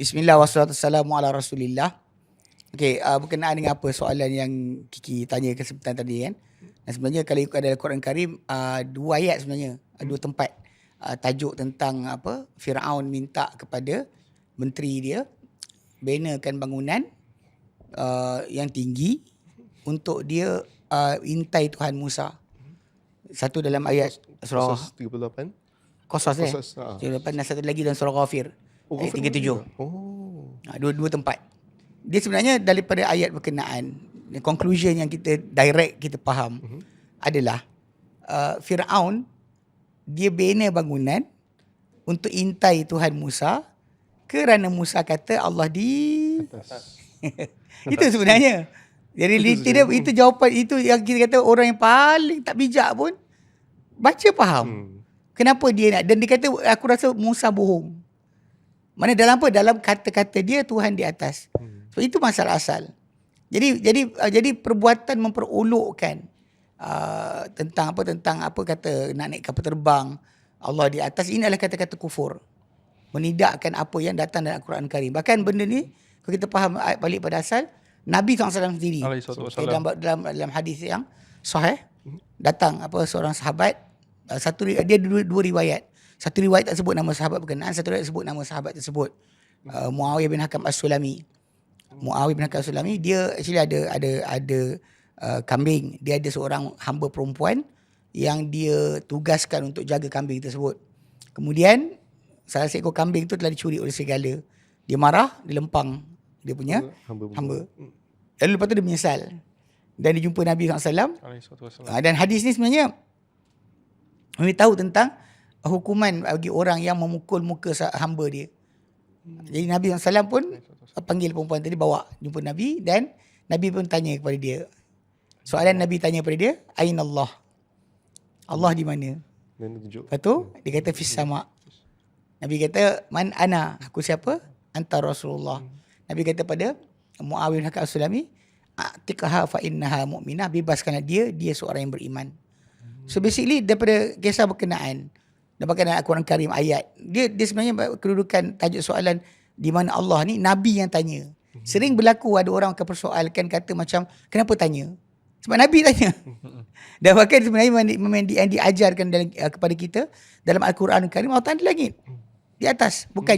Bismillah wassalatu wassalamu ala Rasulillah. Okey, berkenaan dengan apa soalan yang Kiki tanya kesempatan tadi kan. Dan sebenarnya kalau ikut dalam Quran Karim, dua ayat sebenarnya, dua tempat tajuk tentang apa Firaun minta kepada menteri dia binakan bangunan yang tinggi untuk dia intai Tuhan Musa. Satu dalam ayat surah Qasas 38. Qasas Qasas, dan satu lagi dalam surah Ghafir. Ayat 37. Oh. Dua tempat. Dia sebenarnya daripada ayat berkenaan, conclusion yang kita direct kita faham adalah Firaun dia bina bangunan untuk intai Tuhan Musa kerana Musa kata Allah di Atas. itu sebenarnya. Jadi itu jawapan itu yang kita kata orang yang paling tak bijak pun baca faham. Kenapa dia nak, dan dia kata aku rasa Musa bohong. Mana dalam apa? Dalam kata-kata dia Tuhan di atas. So itu masalah asal. Jadi perbuatan memperolokkan tentang apa kata nak naik kapal terbang Allah di atas, ini adalah kata-kata kufur. Menidakkan apa yang datang dalam Al-Quran Karim. Bahkan benda ni kalau kita faham balik pada asal, Nabi SAW sendiri dalam hadis yang sahih datang seorang sahabat, dia dua riwayat. Satu riwayat tak sebut nama sahabat berkenaan, satu riwayat sebut nama sahabat tersebut. Muawiyah bin Hakam As-Sulami. Muawiyah bin Hakam As-Sulami, dia actually ada kambing. Dia ada seorang hamba perempuan yang dia tugaskan untuk jaga kambing tersebut. Kemudian salah seekor kambing tu telah dicuri oleh serigala. Dia marah, dia lempang dia punya hamba. Lalu lepas tu dia menyesal. Dan dia jumpa Nabi SAW. Dan hadis ni sebenarnya memberitahu tentang hukuman bagi orang yang memukul muka hamba dia. Jadi Nabi SAW pun panggil perempuan tadi, bawa jumpa Nabi, dan Nabi pun tanya kepada dia. Soalan Nabi tanya kepada dia, Aina Allah? Allah di mana? Lepas tu dia kata fis sama. Nabi kata man ana? Aku siapa? Anta Rasulullah. Nabi kata pada Muawiyah bin Hakam As-Sulami, atiqaha fa innaha mu'minah, bebaskanlah dia seorang yang beriman. So basically daripada kisah berkenaan dalam Al-Quran Karim ayat, dia sebenarnya kedudukan tajuk soalan di mana Allah ni, Nabi yang tanya. Sering berlaku ada orang akan persoalkan, kata macam kenapa tanya? Sebab Nabi tanya. Dan bahkan sebenarnya yang diajarkan kepada kita dalam Al-Quran Karim, Allah Ta'ala di langit, di atas, bukan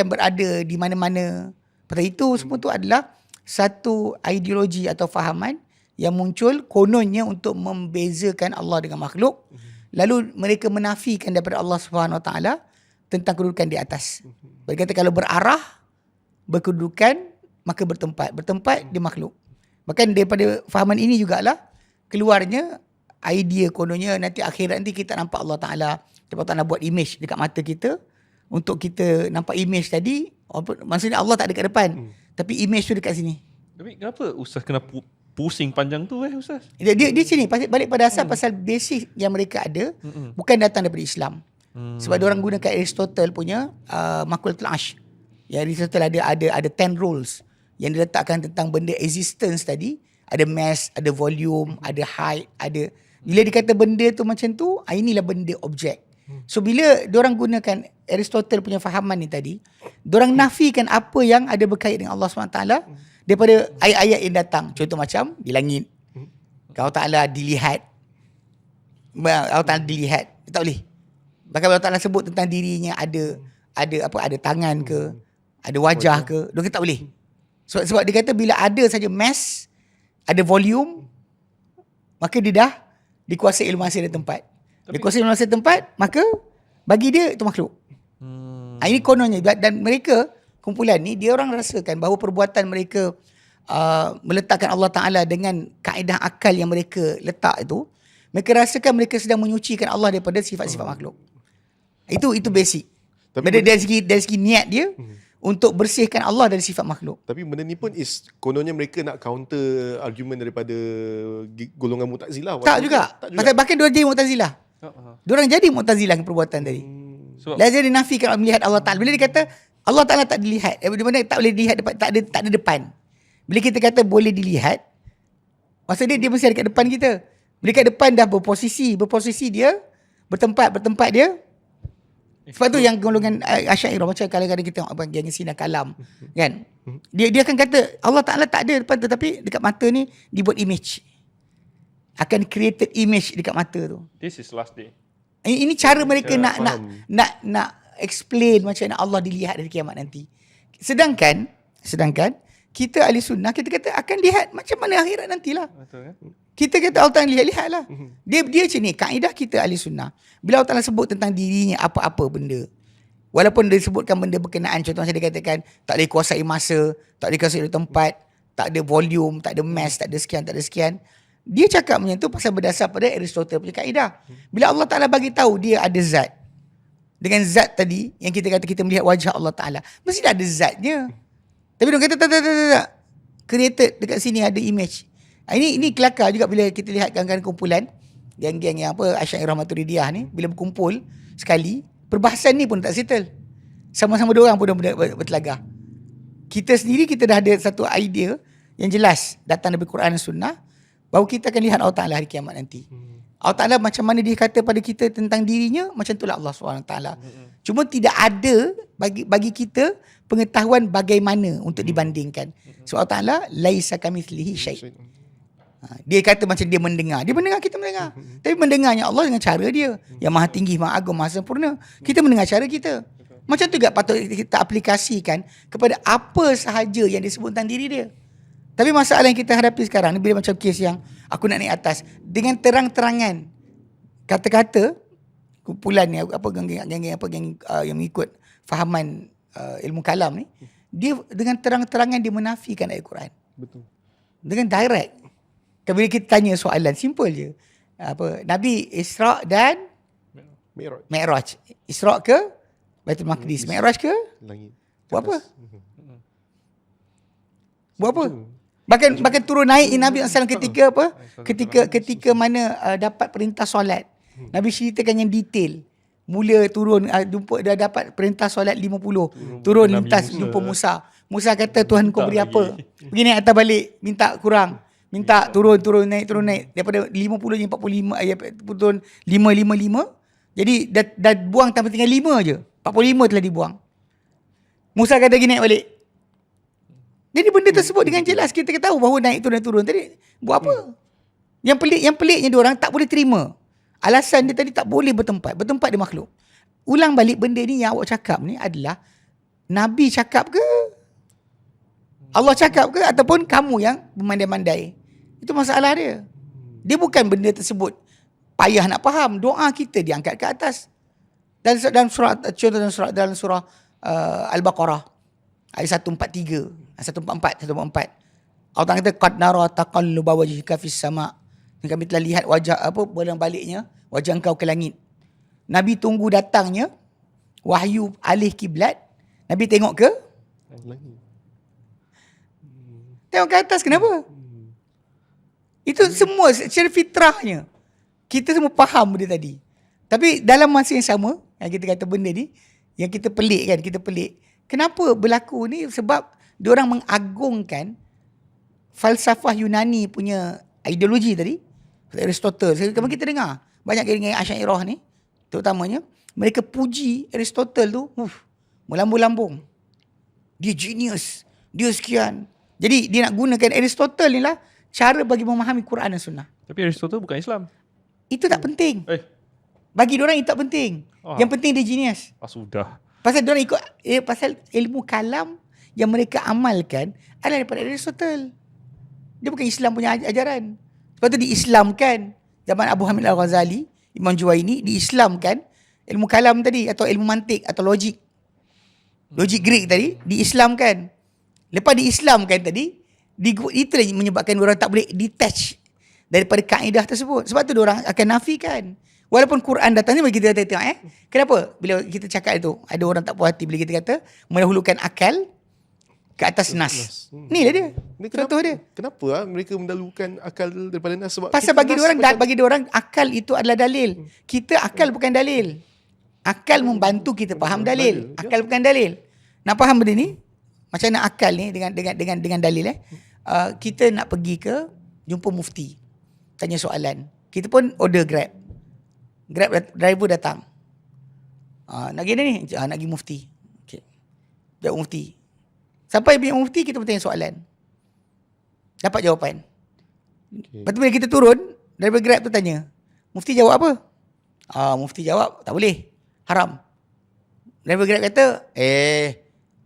berada di mana-mana. Pasal itu semua tu adalah satu ideologi atau fahaman yang muncul kononnya untuk membezakan Allah dengan makhluk. Lalu mereka menafikan daripada Allah Subhanahu Wa Taala tentang kedudukan di atas. Berkata kalau berarah, berkedudukan, maka bertempat di makhluk. Bahkan daripada fahaman ini jugalah keluarnya idea kononnya nanti akhirat nanti kita nampak Allah Ta'ala. Allah Ta'ala buat image dekat mata kita. Untuk kita nampak image tadi, maksudnya Allah tak dekat depan. Tapi image tu dekat sini. Tapi kenapa Ustaz kena pusing panjang tu Ustaz? Dia sini balik pada asal pasal basic yang mereka ada bukan datang daripada Islam. Sebab dia orang gunakan Aristotle punya Maqalatul Ash. Ya, Aristotle ada 10 rules yang diletakkan tentang benda existence tadi. Ada mass, ada volume, ada height, ada, bila dikata benda tu macam tu, inilah benda objek. So bila diorang gunakan Aristotle punya fahaman ni tadi, diorang nafikan apa yang ada berkait dengan Allah SWT daripada ayat-ayat yang datang. Contoh macam di langit, Allah Ta'ala dilihat. Allah Ta'ala dilihat, tak boleh. Bahkan Allah Ta'ala sebut tentang dirinya ada tangan ke, ada wajah ke, dia kata tak boleh. Sebab dia kata bila ada saja mass, ada volume, maka dia dah dikuasai ilmu masa dan tempat. Dia kuasai ilmu masa dan tempat, maka bagi dia itu makhluk. Ini kononnya. Dan mereka, kumpulan ni, dia orang rasakan bahawa perbuatan mereka meletakkan Allah Ta'ala dengan kaedah akal yang mereka letak itu, mereka rasakan mereka sedang menyucikan Allah daripada sifat-sifat makhluk. Itu basic. Tapi dari segi niat dia untuk bersihkan Allah dari sifat makhluk. Tapi benda ni pun kononnya mereka nak counter argument daripada golongan Mu'tazilah. Tak juga. Bahkan diorang jadi Mu'tazilah. Diorang jadi Mu'tazilah dengan perbuatan tadi. Lazim dinafikan melihat Allah Ta'ala. Bila dia kata Allah Ta'ala tak dilihat, di mana tak boleh dilihat depan, tak ada depan. Bila kita kata boleh dilihat, maksudnya dia mesti ada kat depan kita. Bila kat depan dah berposisi dia bertempat dia Sebab tu yang golongan Asy'ariyah macam kadang-kadang kita tengok abang geng Sina Kalam kan. Dia akan kata Allah Taala tak ada depan tu, tapi dekat mata ni dibuat image. Akan created image dekat mata tu. This is last day. Ini cara mereka Ya, nak explain macam mana Allah dilihat dari kiamat nanti. Sedangkan kita ahli sunnah kita kata akan lihat macam mana akhirat nantilah. Betul kan? Kita kata Allah Ta'ala lihat-lihatlah. Dia macam ni, kaedah kita ahli sunnah. Bila Allah Ta'ala sebut tentang dirinya apa-apa benda, walaupun dia sebutkan benda berkenaan, contoh macam dia katakan tak boleh kuasai masa, tak boleh kuasai tempat, tak ada volume, tak ada mass, tak ada sekian. Dia cakap macam tu pasal berdasar pada Aristotle punya kaedah. Bila Allah Ta'ala bagi tahu dia ada zat, dengan zat tadi yang kita kata kita melihat wajah Allah Ta'ala, mesti ada zatnya. Tapi dia kata tak. Created dekat sini ada image. Ini kelakar juga bila kita lihat geng-geng kumpulan, geng-geng yang Asy'ariyah Maturidiyah ni, bila berkumpul sekali, perbahasan ni pun tak settle. Sama-sama dua orang pun dah bertelagah. Kita sendiri kita dah ada satu idea yang jelas datang dari Quran dan Sunnah, bahawa kita akan lihat Allah Ta'ala hari kiamat nanti. Allah Ta'ala macam mana dia kata pada kita tentang dirinya, macam itulah Allah SWT. Cuma tidak ada bagi kita pengetahuan bagaimana untuk dibandingkan. So Allah Ta'ala laisa kamitslihi syai'. Dia kata macam dia mendengar. Dia mendengar, kita mendengar. Tapi mendengarnya Allah dengan cara dia yang maha tinggi, maha agung, maha sempurna. Kita mendengar cara kita. Macam tu juga patut kita aplikasikan kepada apa sahaja yang disebut tentang diri dia. Tapi masalah yang kita hadapi sekarang ni, bila macam kes yang aku nak naik atas, dengan terang-terangan kata-kata kumpulan ni, geng yang mengikut fahaman ilmu kalam ni, dia dengan terang-terangan dia menafikan ayat Quran. Betul. Dengan direct. Bila kita tanya soalan simple je, Nabi Isra' dan Mi'raj. Isra' ke Baitul Maqdis, Mi'raj ke Langit. buat apa? Buat apa? Bahkan turun naik Nabi SAW ketika apa? Ketika mana dapat perintah solat. Nabi ceritakan yang detail. Mula turun dah dapat perintah solat 50. Turun lintas jumpa Musa. Musa kata Tuhan kau beri apa? Pergi naik atas balik, minta kurang. Minta turun naik. Daripada 50 jadi 45, turun 5. Jadi dah buang sampai tinggal 5 je. 45 telah dibuang. Musa kata pergi naik balik. Jadi benda tersebut dengan jelas kita tahu bahawa naik turun tadi buat apa? Yang peliknya diorang tak boleh terima. Alasan dia tadi tak boleh bertempat dia makhluk. Ulang balik benda ni yang awak cakap ni adalah Nabi cakap ke? Allah cakap ke? Ataupun kamu yang bermandai-mandai? Itu masalah dia. Dia bukan benda tersebut payah nak faham. Doa kita diangkat ke atas. Dalam surah Al-Baqarah ayat 143, 144. Allah kata qad nara taqalluba wajhika fis sama'. Kami telah lihat bolong baliknya wajah engkau ke langit. Nabi tunggu datangnya wahyu alih kiblat. Nabi tengok ke Langit. tengok ke atas, kenapa? Itu semua secara fitrahnya. Kita semua faham benda tadi. Tapi dalam masa yang sama, yang kita kata benda ni, yang kita pelik. Kenapa berlaku ni? Sebab diorang mengagungkan falsafah Yunani punya ideologi tadi. Aristotle. Kalau kita dengar, banyak geng-geng Asy'ariyah ni, terutamanya, mereka puji Aristotle tu, melambung-lambung. Dia genius. Dia sekian. Jadi dia nak gunakan Aristotle ni lah cara bagi memahami Quran dan Sunnah. Tapi Aristotle bukan Islam. Itu tak penting. Bagi diorang itu tak penting. Yang penting dia genius. Sudah. Pasal diorang ikut pasal ilmu kalam yang mereka amalkan adalah daripada Aristotle. Dia bukan Islam punya ajaran. Sebab tu diislamkan. Zaman Abu Hamid Al-Ghazali, Imam Juwaini, diislamkan ilmu kalam tadi atau ilmu mantik atau logik. Logik Greek tadi diislamkan. Lepas diislamkan tadi, itulah menyebabkan diorang tak boleh detach daripada kaedah tersebut. Sebab tu diorang akan nafikan. Walaupun Quran datang ni, bagi kita tengok kenapa bila kita cakap itu ada orang tak puas hati bila kita kata mendahulukan akal ke atas nas. Ni lah dia. Contoh dia. Kenapa mereka mendahulukan akal daripada nas? Sebab pasal bagi diorang akal itu adalah dalil. Kita akal bukan dalil. Akal membantu kita faham dalil. Akal bukan dalil. Nak faham benda ni? Macam mana akal ni dengan dalil kita nak pergi ke jumpa mufti. Tanya soalan. Kita pun order Grab driver datang. Nak pergi ni? Nak pergi mufti. Okay. Jawab mufti. Sampai pergi mufti, kita bertanya soalan. Dapat jawapan. Okay. Lepas tu bila kita turun, daripada Grab tu tanya, mufti jawab apa? Mufti jawab, tak boleh. Haram. Daripada Grab kata,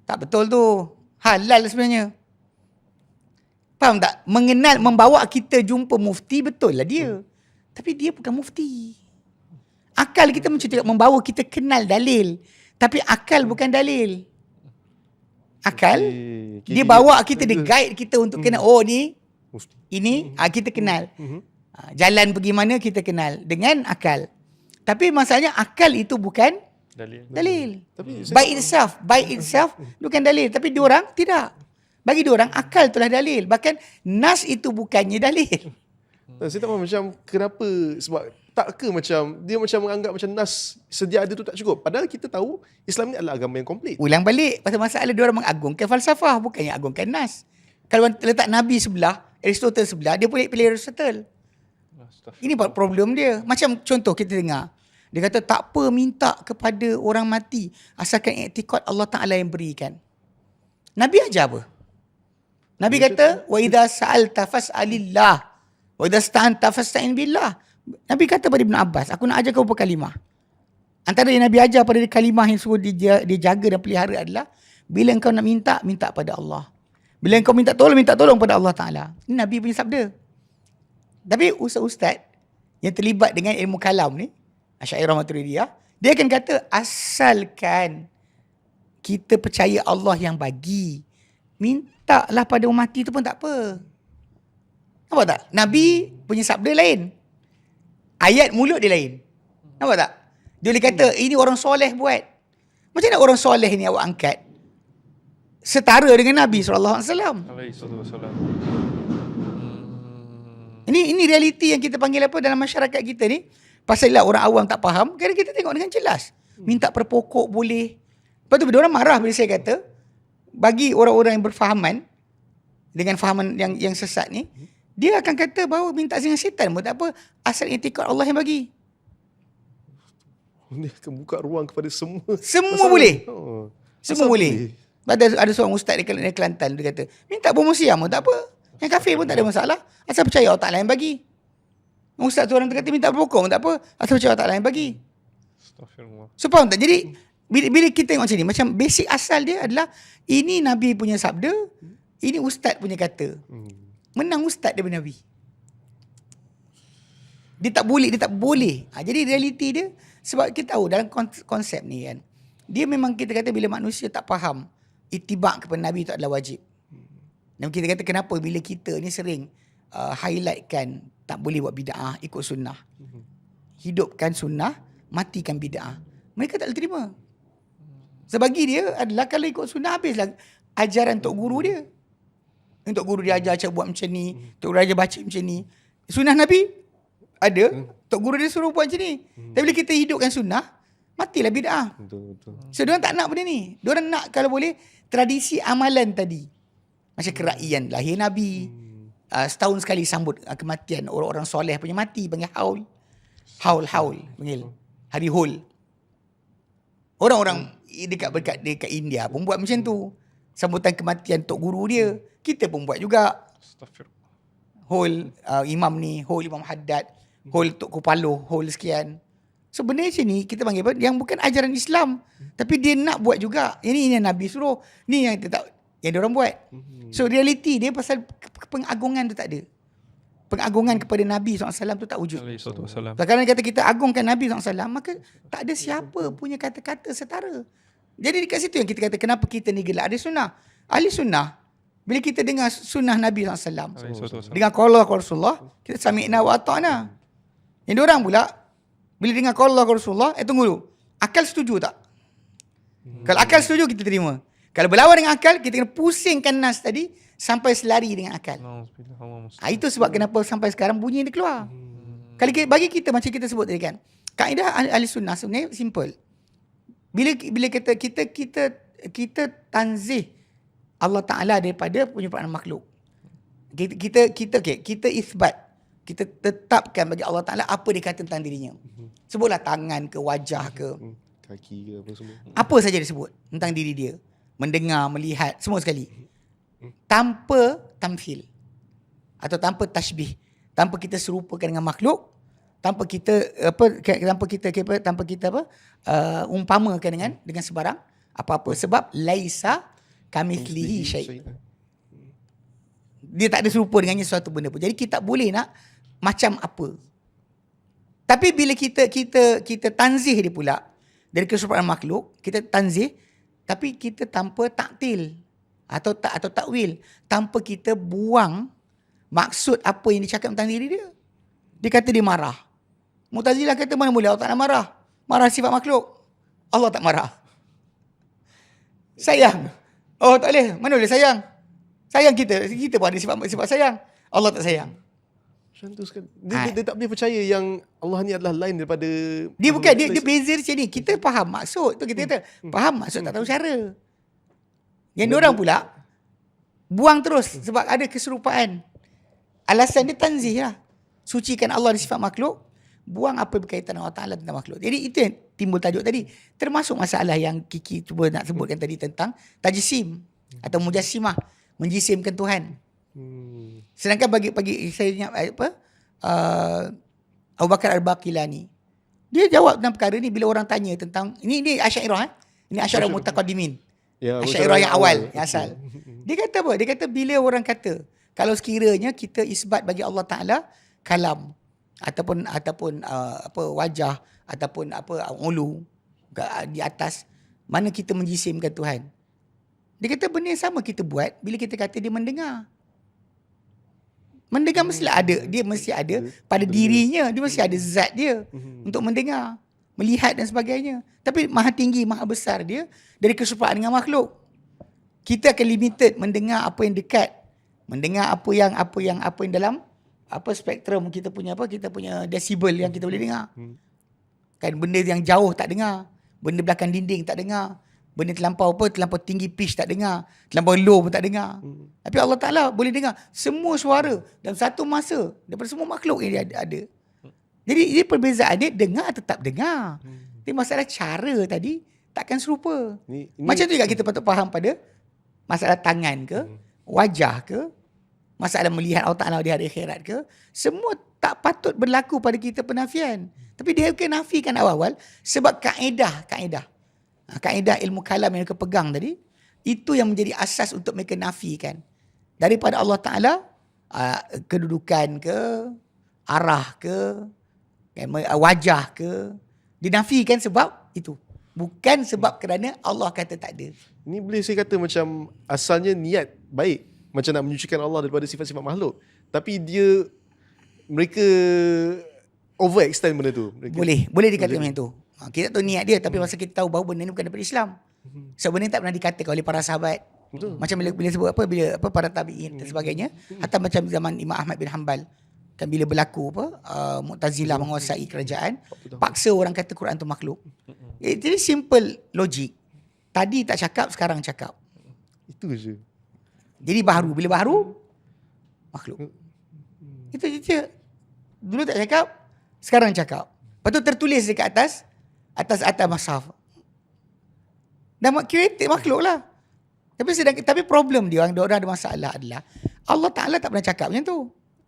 tak betul tu. Halal sebenarnya. Faham tak? Membawa kita jumpa mufti, betul lah dia. Tapi dia bukan mufti. Akal kita macam tu, membawa kita kenal dalil. Tapi akal bukan dalil. Akal, dia bawa kita, dia guide kita untuk kenal. Oh ni, ini kita kenal. Jalan pergi mana kita kenal. Dengan akal. Tapi masalahnya akal itu bukan dalil. Tapi By itself bukan dalil. Tapi diorang tidak. Bagi diorang akal itulah dalil. Bahkan nas itu bukannya dalil. saya tak faham macam kenapa, sebab tak ke macam dia macam menganggap macam nas sedia ada tu tak cukup. Padahal kita tahu Islam ni adalah agama yang komplit. Ulang balik. Pasal masalah diorang mengagungkan falsafah, bukannya agungkan nas. Kalau letak Nabi sebelah, Aristotle sebelah, dia boleh pilih Aristotle. Ini problem dia. Macam contoh kita dengar. Dia kata tak apa minta kepada orang mati asalkan i'tikad Allah Ta'ala yang berikan. Nabi ajar apa? Nabi kata wa idza sa'alta fas'alillah wa idza sta'anta fasta'in billah. Nabi kata pada Ibn Abbas, aku nak ajar kau beberapa kalimah. Antara yang Nabi ajar pada kalimah yang suruh dia jaga dan pelihara adalah bila engkau nak minta pada Allah. Bila engkau minta tolong pada Allah Ta'ala. Ini Nabi punya sabda. Tapi ustaz-ustaz yang terlibat dengan ilmu kalam ni, Asy'ariyah Maturidiyah, dia akan kata asalkan kita percaya Allah yang bagi, mintalah pada orang mati tu pun tak apa. Nampak tak? Nabi punya sabda lain. Ayat mulut dia lain. Nampak tak? Dia boleh kata ini orang soleh buat. Macam mana orang soleh ni awak angkat setara dengan Nabi SAW? Ini realiti yang kita panggil apa dalam masyarakat kita ni. Pasal lah orang awam tak faham, kadang kita tengok dengan jelas. Minta per pokok boleh. Lepas tu orang marah bila saya kata, bagi orang-orang yang berfahaman, dengan fahaman yang sesat ni, dia akan kata bahawa minta dengan syaitan pun tak apa, asal i'tikad Allah yang bagi. Dia akan buka ruang kepada semua. Semua boleh. Semua Asal boleh. Ada seorang ustaz di Kelantan, dia kata, minta bermusiam pun tak apa. Yang kafir pun tak ada masalah. Asal percaya Allah Ta'ala yang bagi. Ustaz tu orang tu kata minta berpokok pun tak apa. Asal percaya Allah Ta'ala yang bagi. Astaghfirullah. So faham tak? Jadi bila kita tengok macam ni, macam basic asal dia adalah ini Nabi punya sabda, ini ustaz punya kata. Menang ustaz daripada Nabi. Dia tak boleh. Jadi realiti dia, sebab kita tahu dalam konsep ni kan, dia memang kita kata bila manusia tak faham itibak kepada Nabi itu adalah wajib. Dan kita kata kenapa bila kita ni sering highlightkan tak boleh buat bid'ah, ikut sunnah. Hidupkan sunnah, matikan bid'ah. Mereka tak boleh terima. Sebagi dia adalah kalau ikut sunnah habislah ajaran tok guru dia. Tok guru dia ajar cara buat macam ni, tok guru ajar baca macam ni. Sunnah Nabi ada, tok guru dia suruh buat macam ni. Tapi bila kita hidupkan sunnah, matilah bid'ah. Betul. So diorang tak nak benda ni. Diorang nak kalau boleh tradisi amalan tadi. Macam keraian lahir Nabi. Setahun sekali sambut kematian orang-orang soleh punya mati, panggil haul. Haul panggil. Hari Hul. Orang-orang dekat India pun buat macam tu. Sambutan kematian tok guru dia. Kita pun buat juga. Astaghfirullah. Hul imam ni, hul Imam Haddad, hul Tok Kupalo, hul sekian. So benda macam ni kita panggil apa? Yang bukan ajaran Islam. Tapi dia nak buat juga. Ini yang Nabi suruh. Ni yang yang diorang buat. So realiti dia pasal pengagungan tu tak ada. Pengagungan kepada Nabi SAW tu tak wujud. Alaihissalam. Kalau kata kita agungkan Nabi SAW, maka tak ada siapa punya kata-kata setara. Jadi dekat situ yang kita kata kenapa kita ni gelak ahli sunnah. Ahli sunnah, bila kita dengar sunnah Nabi SAW, dengar qala Rasulullah, kita sami'na wa ata'na. Yang diorang pula, bila dengar qala Rasulullah, tunggu dulu. Akal setuju tak? Kalau akal setuju, kita terima. Kalau berlawan dengan akal, kita kena pusingkan nas tadi sampai selari dengan akal. Itu sebab kenapa sampai sekarang bunyi dia keluar. Kalau bagi kita macam kita sebut tadi kan, kaedah ahli sunnah sebenarnya simple. Bila kita tanzih Allah Ta'ala daripada penyempurnaan makhluk. Kita isbat. Kita tetapkan bagi Allah Ta'ala apa dia kata tentang dirinya. Sebutlah tangan ke, wajah ke, kaki ke apa semua. Apa saja dia sebut tentang diri dia. Mendengar, melihat, semua sekali. Tanpa tamthil. Atau tanpa tashbih. Tanpa kita serupakan dengan makhluk. Tanpa kita umpamakan dengan sebarang apa-apa. Sebab laisa kamithlihi syai'. Dia tak ada serupa dengannya suatu benda pun. Jadi kita tak boleh nak macam apa. Tapi bila kita tanzih dia pula dari keserupaan makhluk, kita tanzih tapi kita tanpa taktil atau takwil, tanpa kita buang maksud apa yang dicakap tentang diri dia. Dia kata dia marah. Mu'tazilah kata mana boleh Allah tak nak marah. Marah sifat makhluk. Allah tak marah. Sayang. Oh tak boleh. Mana boleh sayang? Sayang kita pun ada sifat sayang. Allah tak sayang. Macam tu sekali. Dia tak boleh percaya yang Allah ni adalah lain daripada... Dia bukan, dia beza macam ni. Kita faham maksud tu, kita kata faham maksud tak tahu cara. Yang diorang pula buang terus sebab ada keserupaan. Alasan dia tanzih lah. Sucikan Allah dari sifat makhluk, buang apa berkaitan dengan Allah Ta'ala tentang makhluk. Jadi itu yang timbul tajuk tadi. Termasuk masalah yang Kiki cuba nak sebutkan tadi tentang tajsim atau mujassimah, menjisimkan Tuhan. Sedangkan bagi saya ingat Abu Bakar Al-Baqilani, dia jawab tentang perkara ni bila orang tanya tentang ini Asy'ariyah ini Asy'ariyah mutaqaddimin. Asy'ariyah yang awal, yang asal. Dia kata apa? Dia kata bila orang kata kalau sekiranya kita isbat bagi Allah Taala kalam ataupun wajah ataupun ulu di atas, mana kita menjisimkan Tuhan. Dia kata benda yang sama kita buat bila kita kata dia mendengar. Mendengar mestilah ada. Dia mesti ada pada dirinya. Dia mesti ada zat dia untuk mendengar, melihat dan sebagainya. Tapi maha tinggi, maha besar dia dari keserupaan dengan makhluk. Kita akan limited mendengar apa yang dekat, mendengar apa yang dalam spektrum kita punya desibel yang kita boleh dengar. Kan benda yang jauh tak dengar, benda belakang dinding tak dengar. Benda terlampau tinggi pitch tak dengar, terlampau low pun tak dengar. Tapi Allah Ta'ala boleh dengar semua suara dalam satu masa daripada semua makhluk yang dia ada. Jadi ini perbezaan dia dengar tetap dengar. Tapi masalah cara tadi takkan serupa. Macam tu juga kita patut faham pada masalah tangan ke, wajah ke, masalah melihat Allah Ta'ala di hari akhirat ke, semua tak patut berlaku pada kita penafian. Tapi dia akan nafikan awal-awal sebab kaedah ilmu kalam yang mereka pegang tadi, itu yang menjadi asas untuk mereka nafikan daripada Allah Ta'ala kedudukan ke, arah ke, wajah ke, dinafikan sebab itu, bukan sebab kerana Allah kata tak ada. Ni boleh saya kata macam asalnya niat baik, macam nak menyucikan Allah daripada sifat-sifat makhluk, tapi mereka overextend benda tu. Boleh dikatakan macam tu. Kita tahu niat dia, tapi masa kita tahu bahawa benda ni bukan daripada Islam. Sebab benda ni tak pernah dikatakan oleh para sahabat. Betul. Macam bila sebut para tabi'in dan sebagainya, atau macam zaman Imam Ahmad bin Hanbal, kan bila berlaku Mu'tazilah menguasai kerajaan, paksa orang kata Quran tu makhluk. Jadi simple logik. Tadi tak cakap, sekarang cakap. Itu je. Jadi bila baharu makhluk. Itu je. Dulu tak cakap, sekarang cakap. Lepas tu tertulis dekat atas mushaf. Dan kreatif makhluk lah. Tapi problem dia, orang ada masalah adalah Allah Ta'ala tak pernah cakap macam tu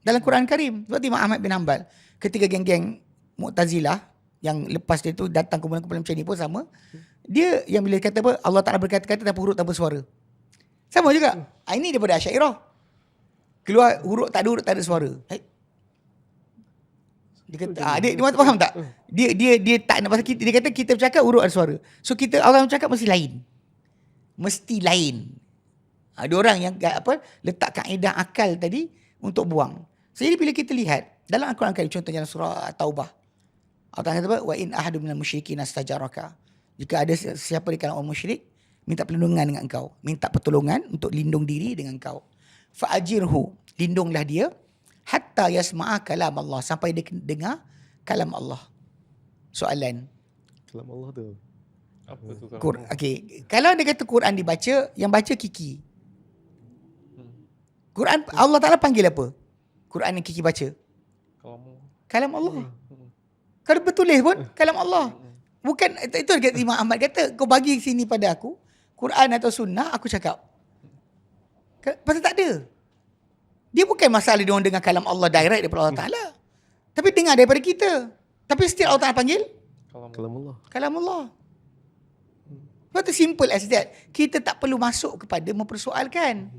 dalam Quran Karim. Seperti Imam Ahmad bin Hanbal, ketika geng-geng Mu'tazilah yang lepas dia tu datang kumpulan-kumpulan macam ni pun sama. Dia yang bila kata apa, Allah Ta'ala berkata-kata tanpa huruf, tanpa suara. Sama juga. Ini daripada Asy'ariyah. Keluar huruf tak ada suara. Dia kata, dia faham tak? Dia tak nak pasal kita. Dia kata kita bercakap huruf ada suara. So kita orang bercakap mesti lain. Ada orang yang letak kaedah akal tadi untuk buang. So, jadi bila kita lihat dalam Al-Quran Karim, contohnya dalam surah Taubah, Allah kata apa? Wa in ahadun minal musyrikin astajaraka. Jika ada siapa di kalangan orang musyrik minta perlindungan dengan engkau, minta pertolongan untuk lindung diri dengan engkau, fa'ajirhu, lindunglah dia, hatta yasma'a kalam Allah, sampai dia dengar kalam Allah. Soalan. Kalam Allah tu apa tu Quran? Okey, kalau dia kata Quran dibaca, yang baca Kiki. Quran Allah Ta'ala panggil apa? Quran yang Kiki baca. Kalam Allah. Kalau bertulis pun kalam Allah. Bukan, itu kata Imam Ahmad kata, kau bagi sini pada aku, Quran atau sunnah, aku cakap. Pasal tak ada. Dia bukan masalah dia orang dengar kalam Allah direct daripada Allah Ta'ala. Tapi dengar daripada kita. Tapi setiap Allah Ta'ala panggil, Kalamullah. kalam Allah. Sebab tu simple as that. Kita tak perlu masuk kepada mempersoalkan.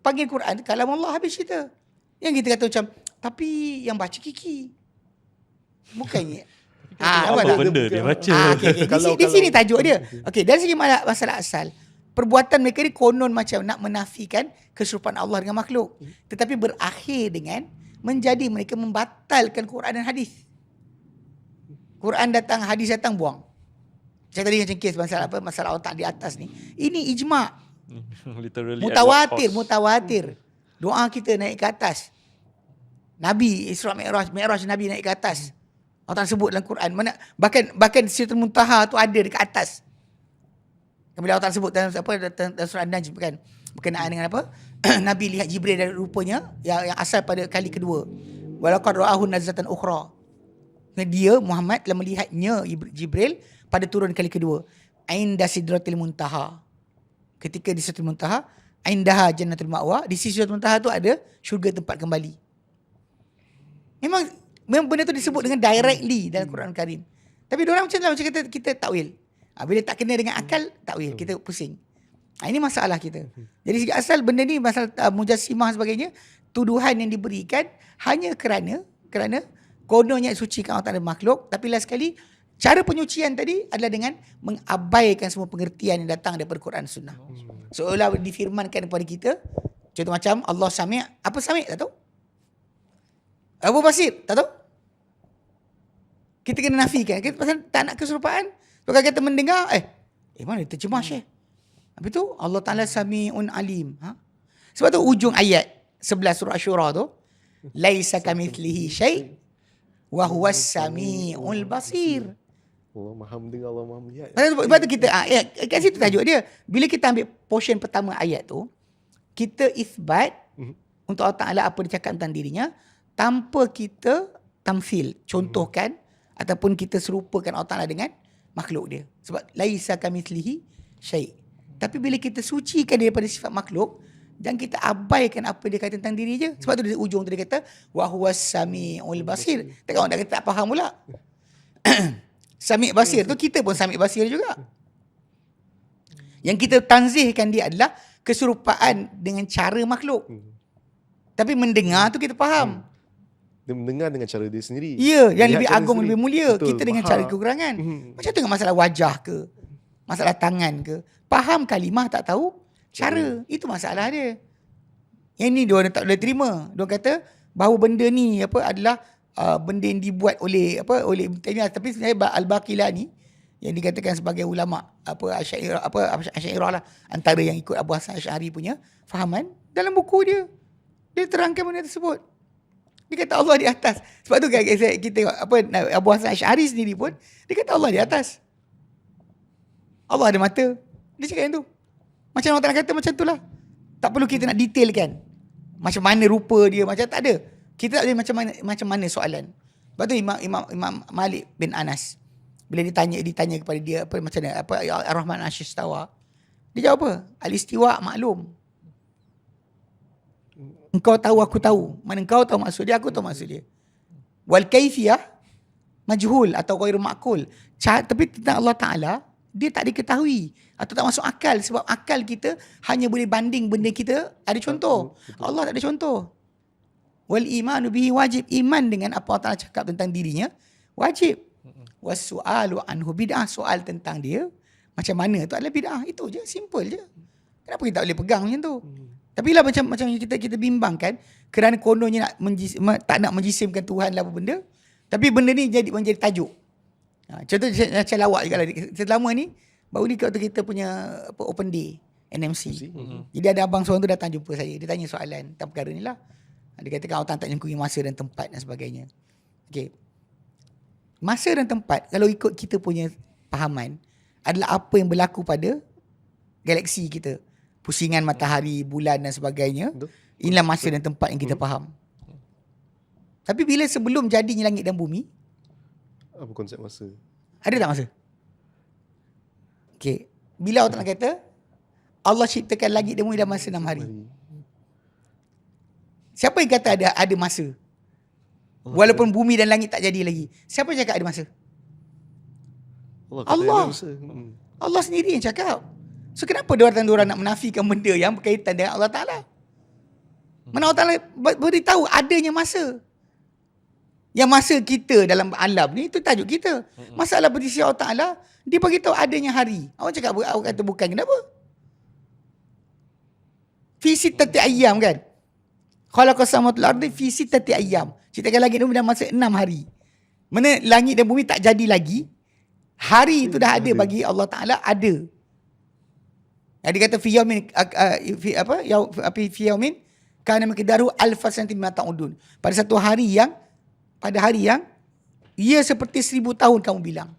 Panggil Quran, kalam Allah, habis cerita. Yang kita kata macam, tapi yang baca Kiki. Bukannya. Apa tak? benda dia baca? Okay. Di sini tajuk dia. Okey, dari segi masalah asal, perbuatan mereka ni konon macam nak menafikan keserupaan Allah dengan makhluk. Tetapi berakhir dengan menjadi mereka membatalkan Quran dan hadis. Quran datang, hadis datang, buang. Saya tadi macam kes masalah otak di atas ni. Ini ijma'. Literally Mutawatir. Doa kita naik ke atas. Nabi Isra Mi'raj Nabi naik ke atas. Allah sebut dalam Quran. Bahkan Sidratul Muntaha tu ada dekat atas. Bila Allah sebut dalam surah An-Najm kan, berkenaan dengan apa? Nabi lihat Jibril dan rupanya yang asal pada kali kedua. Walaqad ra'ahu nazlatan ukhra. Dia Muhammad telah melihatnya Jibril pada turun kali kedua. Inda Sidratil Muntaha. Ketika di Sidratul Muntaha, indaha jannatul ma'wa, di sisi Sidratul Muntaha tu ada syurga tempat kembali. Memang benda tu disebut dengan directly dalam Quran Karim. Tapi diorang macam kita takwil. Bila tak kena dengan akal, takwil. Kita pusing. Ini masalah kita. Jadi segi asal benda ni, masalah mujassimah sebagainya, tuduhan yang diberikan hanya kerana kononnya sucikan Allah Ta'ala makhluk. Tapi last sekali, cara penyucian tadi adalah dengan mengabaikan semua pengertian yang datang daripada Quran Sunnah. Seolah difirmankan kepada kita, contoh macam Allah Sami'. Apa Sami'? Tak tahu. Apa Basir? Tak tahu. Kita kena nafikan. Kita pasal tak nak keserupaan. Kalau kata mendengar, mana terjemah Syekh? Habis tu Allah Ta'ala Sami'un Alim. Sebab tu ujung ayat 11 surah Asyura tu, laisa kamithlihi syai' wa huwas sami'ul basir. Allah Maha mendengar, Allah Maha melihat. Sebab tu kita kat situ tajuk dia. Bila kita ambil portion pertama ayat tu, kita isbat untuk Allah Ta'ala apa dia cakap tentang dirinya tanpa kita tamthil, contohkan ataupun kita serupakan Allah Ta'ala dengan makhluk dia. Sebab laisa kamithlihi syai'. Tapi bila kita sucikan dia daripada sifat makhluk dan kita abaikan apa dia kata tentang diri je. Sebab tu di ujung tu dia kata wa huwas sami'ul basir. Tak orang dah kata tak faham pula. Sami' basir tu kita pun sami' basir juga. Yang kita tanzihkan dia adalah keserupaan dengan cara makhluk. Tapi mendengar tu kita faham. Dia mendengar dengan cara dia sendiri. Ya, yang Lihat lebih cara agung, sendiri. lebih mulia. Betul, Kita dengan cara kekurangan. Macam tu dengan masalah wajah ke, masalah tangan ke. Faham kalimah tak tahu cara. Itu masalah dia. Yang ni dia tak boleh terima. Dia kata bahawa benda ni adalah benda yang dibuat oleh Ibn Taymiyah. Tapi sebenarnya Al-Baqilani yang dikatakan sebagai ulama Asy'ariyah lah, antara yang ikut Abu Hasan Asy'ari punya fahaman, dalam buku dia terangkan benda tersebut. Dia kata Allah di atas. Sebab tu kita Abu Hasan Asy'ari sendiri pun dia kata Allah di atas. Allah ada mata. Dia cakap yang tu. Macam orang tak nak kata macam tu lah. Tak perlu kita nak detailkan macam mana rupa dia, macam tak ada. Kita tak boleh macam mana soalan. Sebab tu Imam Malik bin Anas, bila ditanya kepada dia macam mana Ar-Rahman Al-Istawa, dia jawab apa? Al-Istiwa maklum. Engkau tahu, aku tahu. Mana engkau tahu maksud dia, aku tahu maksud dia. Wal kaifiyah majhul atau ghairu ma'qul. Tapi tentang Allah Ta'ala, dia tak diketahui atau tak masuk akal, sebab akal kita hanya boleh banding benda kita ada contoh. Allah tak ada contoh. Wal imanu bihi wajib. Iman dengan apa Allah Ta'ala cakap tentang dirinya wajib. Was su'alu anhu bid'ah. Soal tentang dia macam mana tu adalah bid'ah. Itu je, simple je. Kenapa kita tak boleh pegang macam tu? Tapi lah macam kita bimbangkan kerana kononnya tak nak menjisimkan Tuhan lah apa benda. Tapi benda ni menjadi tajuk. Contoh macam lawak juga lah. Selama ni baru ni waktu kita punya open day NMC. Jadi ada abang seorang tu datang jumpa saya. Dia tanya soalan tentang perkara ni lah. Dia katakan Allah tak nyengkungi masa dan tempat dan sebagainya. Okay. Masa dan tempat kalau ikut kita punya pahaman adalah apa yang berlaku pada galaksi kita. Pusingan matahari, bulan dan sebagainya. Inilah masa dan tempat yang kita faham. Tapi bila sebelum jadinya langit dan bumi, apa konsep masa? ada tak masa? Okay. Bila Allah Ta'ala kata, Allah ciptakan langit dan bumi dalam masa 6 hari. Siapa yang kata ada masa? Walaupun bumi dan langit tak jadi lagi. Siapa yang cakap ada masa? Allah. Allah. Allah sendiri yang cakap. So kenapa diorang nak menafikan benda yang berkaitan dengan Allah Ta'ala? Mana Allah Ta'ala beritahu adanya masa. Yang masa kita dalam alam ni, itu tajuk kita. Masalah berdisi Allah Ta'ala, dia beritahu adanya hari. Awak cakap, awak kata bukan, kenapa? Fi sittati ayyam kan? Khalaqas samawati wal ardi fi sittati ayyam. Ciptakan langit dan bumi dalam masa 6 hari. Mana langit dan bumi tak jadi lagi, hari itu dah ada bagi Allah Ta'ala, ada. Dia kata fi yaumin fi yaumin kana miqdaru alf sanatin mimma ta'udun. Pada satu hari yang ia seperti 1000 tahun kamu bilang.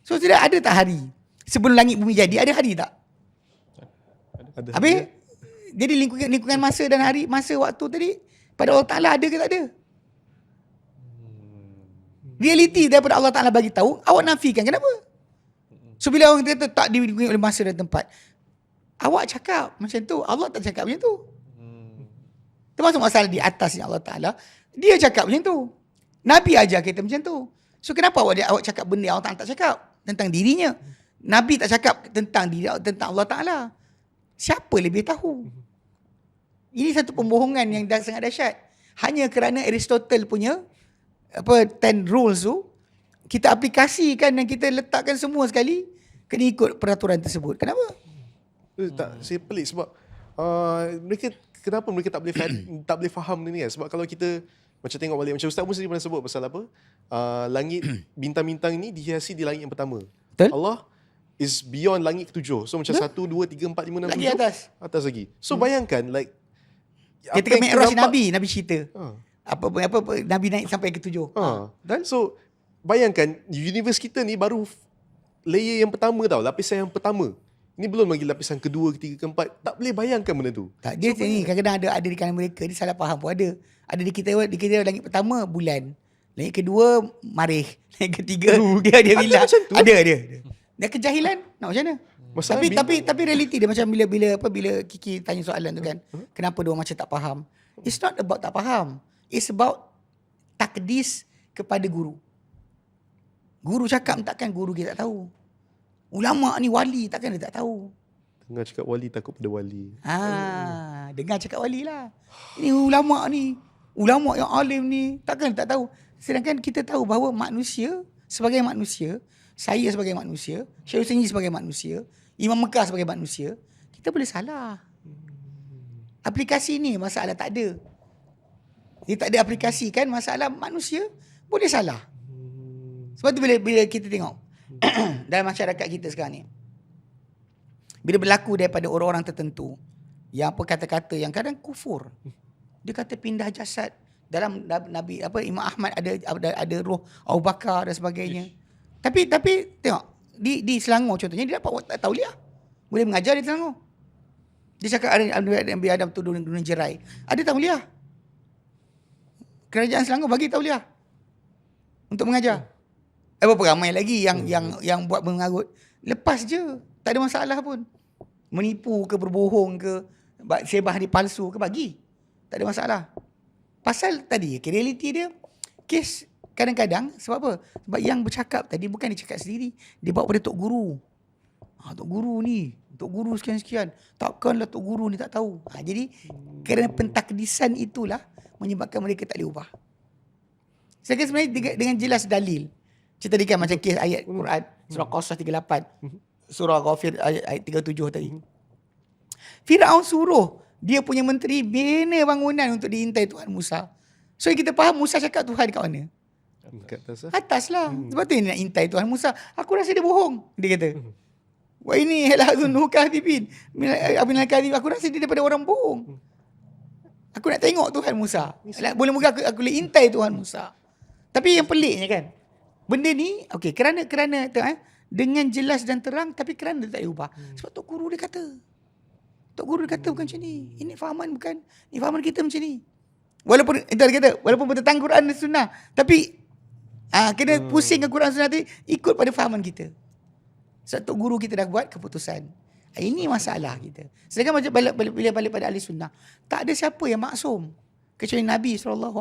So tidak ada tak hari? Sebelum langit bumi jadi, ada hari tak? Ada. Habis jadi lingkungan masa dan hari, masa waktu tadi pada Allah Ta'ala ada ke tak ada? Realiti daripada Allah Ta'ala bagi tahu, awak nafikan. Kenapa? So bila orang kata tak dilingkungi oleh masa dan tempat, awak cakap macam tu, Allah tak cakap macam tu. Termasuk masalah di atasnya Allah Ta'ala, dia cakap macam tu. Nabi ajar kita macam tu. So kenapa awak cakap benda yang Allah Ta'ala tak cakap tentang dirinya? Nabi tak cakap tentang tentang Allah Ta'ala. Siapa lebih tahu? Ini satu pembohongan yang sangat dahsyat. Hanya kerana Aristotle punya 10 rules tu, kita aplikasikan dan kita letakkan semua sekali, kena ikut peraturan tersebut. Kenapa? Tak, saya pelik sebab kenapa mereka tak boleh faham ni kan? Sebab kalau kita macam tengok balik, macam Ustaz pun sendiri pernah sebut pasal apa? Langit bintang-bintang ni dihiasi di langit yang pertama. Betul? Allah is beyond langit ketujuh. So macam 1, 2, 3, 4, 5, 6, 7. Lagi atas lagi. So bayangkan like Ketika Mi'raj Nabi cerita. Ha. Apa Nabi naik sampai ke 7. Dan so bayangkan universe kita ni baru layer yang pertama tau, lapisan yang pertama. Ini belum lagi lapisan kedua, ketiga, keempat. Tak boleh bayangkan benda tu. Tak, dia ni kadang-kadang ada di kalangan mereka, dia salah faham pun ada. Ada di kita langit pertama bulan. Langit kedua marikh. Langit ketiga dia bilang. Ada. Dia kejahilan. Nak macam mana? Tapi realiti dia macam bila Kiki tanya soalan tu kan. Kenapa dia macam tak faham? It's not about tak faham. It's about takdis kepada guru. Guru cakap takkan guru kita tak tahu. Ulama ni wali takkan dia tak tahu. Dengar cakap wali takut pada wali. Dengar cakap wali lah. Ini ulama ni. Ulama yang alim ni takkan dia tak tahu. Sedangkan kita tahu bahawa manusia sebagai manusia, saya sebagai manusia, Syekh Hussein sebagai manusia, Imam Mekah sebagai manusia, kita boleh salah. Aplikasi ni masalah tak ada. Dia tak ada aplikasi kan, masalah manusia boleh salah. Sebab tu bila kita tengok dalam masyarakat kita sekarang ni, bila berlaku daripada orang-orang tertentu yang apa kata-kata yang kadang kufur, dia kata pindah jasad dalam Nabi Imam Ahmad ada roh Abu Bakar dan sebagainya. Tapi tengok di Selangor contohnya, dia dapat tauliah, boleh mengajar di Selangor. Dia cakap Nabi Adam tu dunia jerai, ada tauliah. Kerajaan Selangor bagi tauliah untuk mengajar. Berapa ramai lagi yang buat mengarut. Lepas je, tak ada masalah pun. Menipu ke, berbohong ke, sebah ni palsu ke, bagi. Tak ada masalah. Pasal tadi, realiti dia, kes kadang-kadang, sebab apa? Sebab yang bercakap tadi bukan dia cakap sendiri. Dia bawa pada Tok Guru. Tok Guru ni, Tok Guru sekian-sekian. Takkanlah Tok Guru ni tak tahu. Jadi, kerana pentakdisan itulah menyebabkan mereka tak boleh ubah. Saya kira sebenarnya dengan jelas dalil. Cerita tadi kan macam kes ayat Quran, surah Qasas 38, surah Ghafir ayat 37 tadi. Firaun suruh dia punya menteri bina bangunan untuk diintai Tuhan Musa. So kita faham Musa cakap Tuhan kat mana? Kat atas lah. Atas lah. Sebab tu dia nak intai Tuhan Musa. Aku rasa dia bohong, dia kata. Wah ini helazunnu kadhibin. Aku rasa dia daripada orang bohong. Aku nak tengok Tuhan Musa. Boleh moga aku boleh intai Tuhan Musa. Tapi yang peliknya kan, benda ni okey kerana dengan jelas dan terang, tapi kerana dia tak ubah. Sebab Tok Guru dia kata. Tok Guru dia kata bukan macam ni. Ini fahaman bukan. Ini fahaman kita macam ni. Walaupun dia kata walaupun bertentang Quran dan Sunnah, tapi kena pusing ke Quran Sunnah tu ikut pada fahaman kita. Sebab tok guru kita dah buat keputusan. Ini masalah kita. Sedangkan macam balik pada ahli sunnah, tak ada siapa yang maksum kecuali Nabi SAW.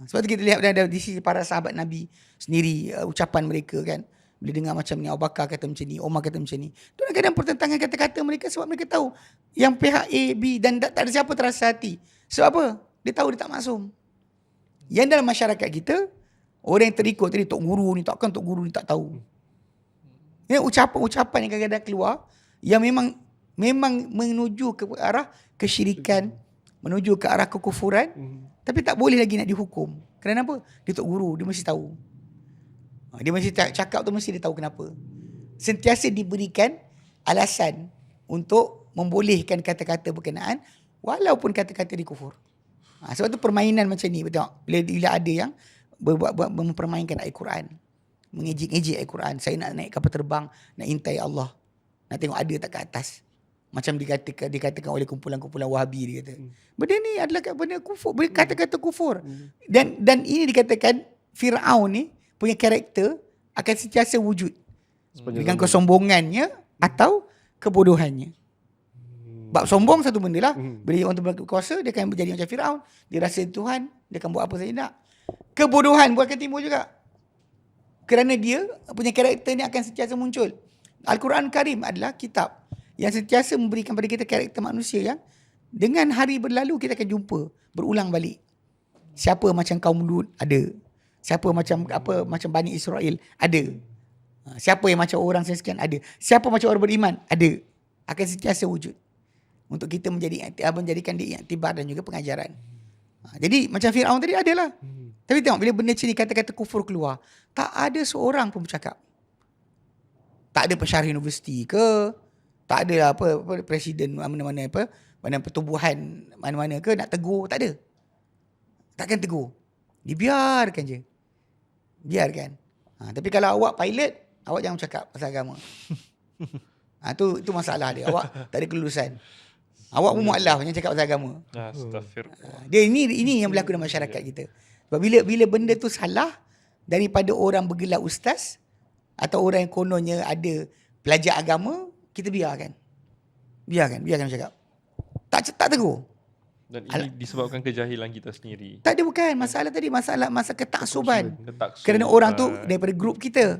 Sebab tu kita lihat di sisi para sahabat Nabi sendiri, ucapan mereka kan. Bila dengar macam ni, Abu Bakar kata macam ni, Umar kata macam ni. Tu kadang-kadang pertentangan kata-kata mereka sebab mereka tahu yang pihak A, B dan tak ada siapa terasa hati. Sebab apa? Dia tahu dia tak maksum. Yang dalam masyarakat kita, orang yang terikut tadi, tok guru ni, takkan tok guru ni tak tahu. Ini ucapan-ucapan yang kadang-kadang keluar yang memang menuju ke arah kesyirikan, menuju ke arah kekufuran, tapi tak boleh lagi nak dihukum. Kenapa? Dia tok guru, dia mesti tahu. Dia mesti cakap tu mesti dia tahu kenapa. Sentiasa diberikan alasan untuk membolehkan kata-kata berkenaan walaupun kata-kata di kufur. Sebab tu permainan macam ni, betul tak? Bila ada yang mempermainkan ayat Quran, mengejek-ejek ayat Quran. Saya nak naik kapal terbang, nak intai Allah, nak tengok ada tak kat atas. Macam dikatakan oleh kumpulan-kumpulan Wahabi, dia kata. Benda ni adalah benda kufur, kata-kata kufur. Dan ini dikatakan Fir'aun ni punya karakter akan sentiasa wujud dengan kesombongannya atau kebodohannya. Bab sombong satu benda lah. Bila orang tu berkuasa, dia akan menjadi macam Fir'aun. Dia rasa Tuhan, dia akan buat apa saja nak. Kebodohan buat akan timbul juga. Kerana dia punya karakter ni akan sentiasa muncul. Al-Quran Karim adalah kitab yang sentiasa memberikan pada kita karakter manusia yang dengan hari berlalu kita akan jumpa berulang balik. Siapa macam kaum Lut ada. Siapa macam macam Bani Israel ada. Siapa yang macam orang sekian ada. Siapa macam orang beriman ada. Akan sentiasa wujud. Untuk kita menjadikan dia iktibar dan juga pengajaran. Jadi macam Fir'aun tadi adalah. Tapi tengok bila benda macam ni kata-kata kufur keluar, tak ada seorang pun bercakap. Tak ada pensyarah universiti ke, tak ada apa presiden mana-mana mana pertubuhan mana-mana ke nak tegur, tak ada. Takkan tegur. Dibiarkan je. Biarkan. Tapi kalau awak pilot, awak jangan cakap pasal agama. Tu masalah dia. Awak tak ada kelulusan. Awak pun mu'alaf yang cakap pasal agama. Astagfirullah. Dia ini yang berlaku dalam masyarakat kita. Sebab bila benda tu salah daripada orang bergelar ustaz atau orang yang kononnya ada pelajar agama, kita biarkan. Biarkan cakap. Tak tegur. Dan ini disebabkan kejahilan kita sendiri. Tak ada, bukan. Masalah tadi, masalah ketaksuban. Ketaksuban. Kerana orang tu daripada grup kita.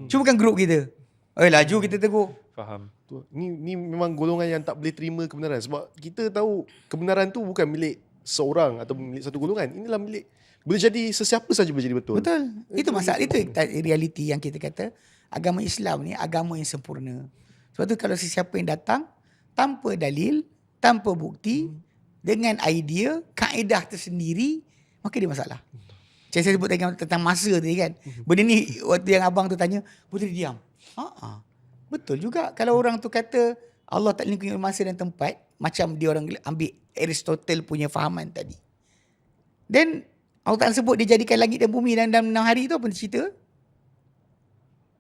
Cuma bukan grup kita. Laju kita tegur. Faham. Ni memang golongan yang tak boleh terima kebenaran. Sebab kita tahu kebenaran tu bukan milik seorang atau milik satu golongan. Inilah milik, boleh jadi sesiapa saja boleh jadi betul. Betul. Itu masalah. Itu realiti yang kita kata agama Islam ni agama yang sempurna. Sebab tu kalau sesiapa yang datang tanpa dalil, tanpa bukti, dengan idea, kaedah tersendiri, maka dia masalah. Macam saya sebut tentang masa tadi kan. Benda ni waktu yang abang tu tanya, puteri diam. Betul juga. Kalau orang tu kata Allah tak lingkungi masa dan tempat, macam dia orang ambil Aristotle punya fahaman tadi. Then Allah Ta'ala sebut dia jadikan langit dan bumi dalam 6 hari tu, apa cerita?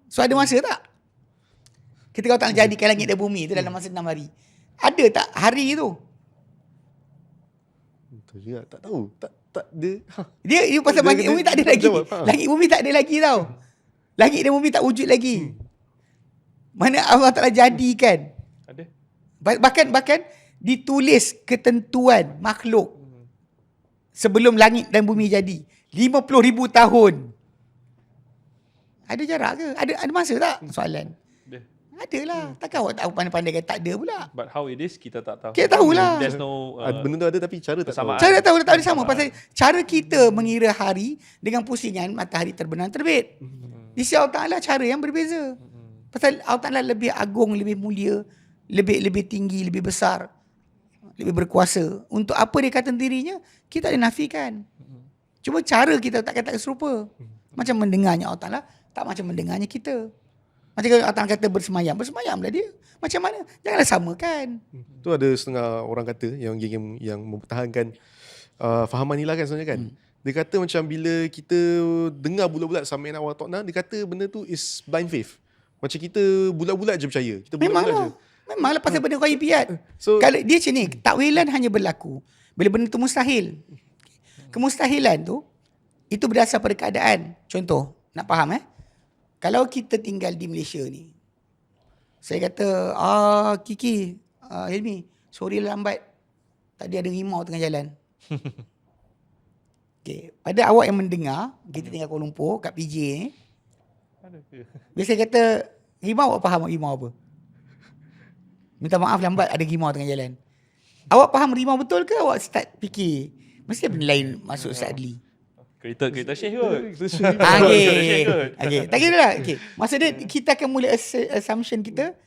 So ada masa tak? Ketika Allah Ta'ala jadikan langit dan bumi tu dalam masa 6 hari, ada tak hari tu? Betul juga. Tak tahu. Tak ada. Dia pasal langit bumi tak ada lagi. Langit bumi tak ada lagi tau. Langit dan bumi tak wujud lagi. Mana Allah Ta'ala jadikan. Ada. Bahkan ditulis ketentuan makhluk sebelum langit dan bumi jadi. 50,000 tahun. Ada jarak ke? Ada masa tak? Soalan. Adalah. Takkan awak tak pandai-pandai kata tak ada pula. But how it is, kita tak tahu. Kita tahulah. There's no benda tu ada tapi cara tak tahu. Cara tahu tak ada sama. Pasal cara kita mengira hari dengan pusingan matahari terbenam terbit. Di sisi Allah Ta'ala cara yang berbeza. Pasal Allah Ta'ala lebih agung, lebih mulia, lebih tinggi, lebih besar, lebih berkuasa. Untuk apa dia kata dirinya, kita ada nafikan. Cuma cara kita takkan serupa. Macam mendengarnya Allah Ta'ala, tak macam mendengarnya kita. Macam kalau Allah Ta'ala kata bersemayamlah dia. Macam mana? Janganlah samakan. Tu ada setengah orang kata yang mempertahankan fahaman ni lah kan sebenarnya kan. Dia kata macam bila kita dengar bulat-bulat Sami'na wa ta'na, dia kata benda tu is blind faith. Macam kita bulat-bulat je percaya. Kita bulat-bulat je. Memanglah pasal benda ghaibiyat. Kalau dia macam ni, takwilan hanya berlaku bila benda tu mustahil. Kemustahilan tu, itu berdasar pada keadaan. Contoh, nak faham Kalau kita tinggal di Malaysia ni, saya kata, Kiki, Hilmi, sorry lambat. Tadi ada rimau tengah jalan. Okay. Pada awak yang mendengar, kita tinggal Kuala Lumpur, kat PJ ni, biasa kata, rimau awak faham rimau apa? Minta maaf lambat, ada rimau tengah jalan. Awak faham rimau betul ke awak start fikir? Mesti ada benda lain masuk Ustaz Adli. Kereta Syekh kot. Okay. Tak kira lah. Okay. Maksudnya kita akan mula assumption kita.